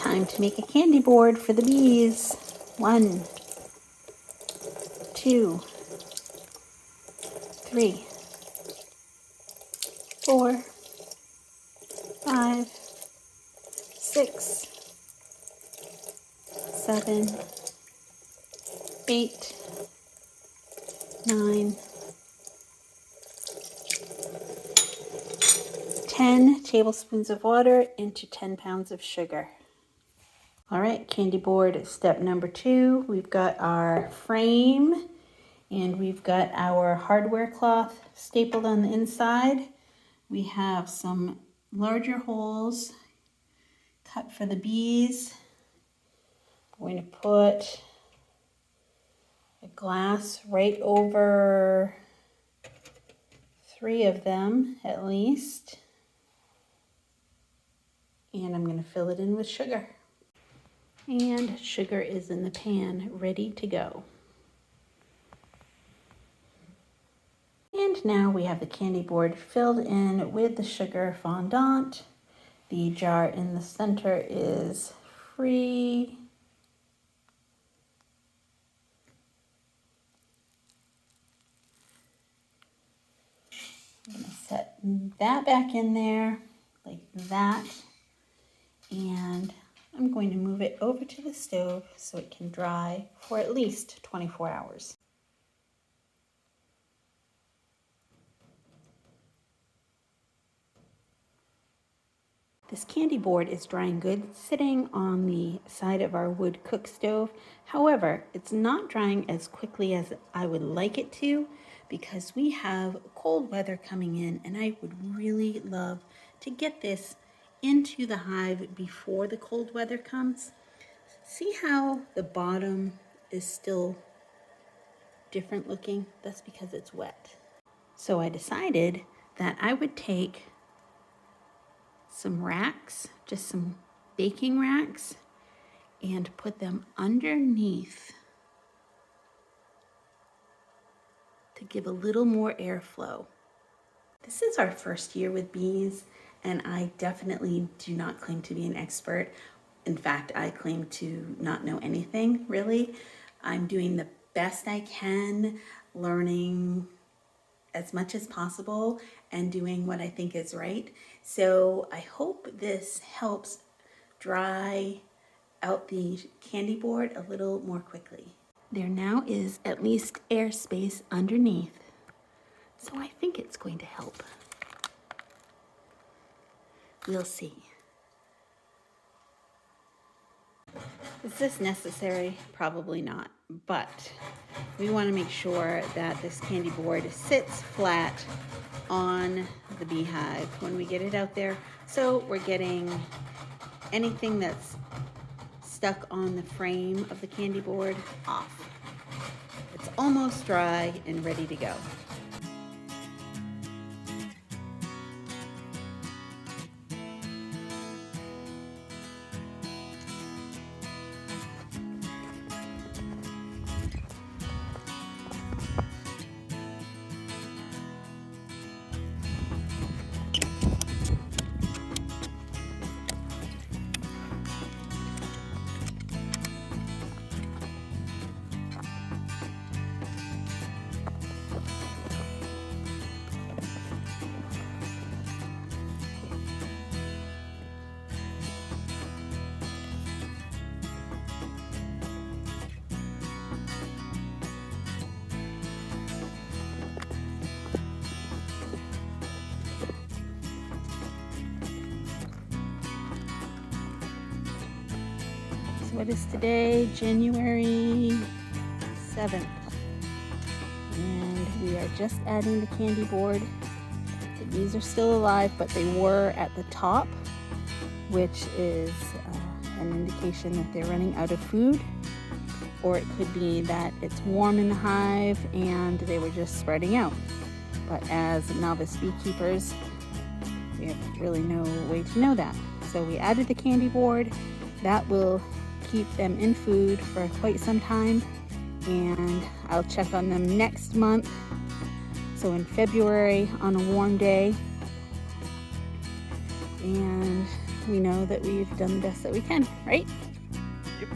time to make a candy board for the bees. 1, 2, 3, 4, 5, 6, 7, 8, 9, 10 tablespoons of water into 10 pounds of sugar. All right, candy board step number 2. We've got our frame and we've got our hardware cloth stapled on the inside. We have some larger holes cut for the bees. I'm going to put a glass right over 3 of them at least. And I'm going to fill it in with sugar. And sugar is in the pan, ready to go. And now we have the candy board filled in with the sugar fondant. The jar in the center is free. I'm going to set that back in there like that. And I'm going to move it over to the stove so it can dry for at least 24 hours. This candy board is drying good sitting on the side of our wood cook stove. However, it's not drying as quickly as I would like it to because we have cold weather coming in, and I would really love to get this into the hive before the cold weather comes. See how the bottom is still different looking? That's because it's wet. So I decided that I would take some racks, just some baking racks, and put them underneath to give a little more airflow. This is our first year with bees, and I definitely do not claim to be an expert. In fact, I claim to not know anything, really. I'm doing the best I can, learning as much as possible and doing what I think is right. So I hope this helps dry out the candy board a little more quickly. There now is at least airspace underneath, so I think it's going to help. We'll see. Is this necessary? Probably not, but we want to make sure that this candy board sits flat on the beehive when we get it out there, so we're getting anything that's stuck on the frame of the candy board off. It's almost dry and ready to go. What is today? January 7th. And we are just adding the candy board. The bees are still alive, but they were at the top, which is an indication that they're running out of food. Or it could be that it's warm in the hive and they were just spreading out. But as novice beekeepers, we have really no way to know that. So we added the candy board. That will keep them in food for quite some time, and I'll check on them next month. So in February on a warm day, and we know that we've done the best that we can, right? Yep.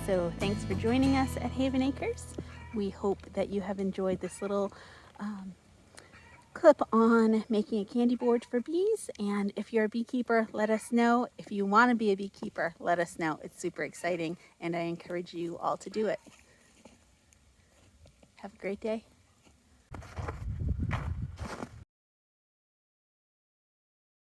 So thanks for joining us at Haven Acres. We hope that you have enjoyed this little clip on making a candy board for bees. And if you're a beekeeper, let us know. If you want to be a beekeeper, let us know. It's super exciting, and I encourage you all to do it. Have a great day.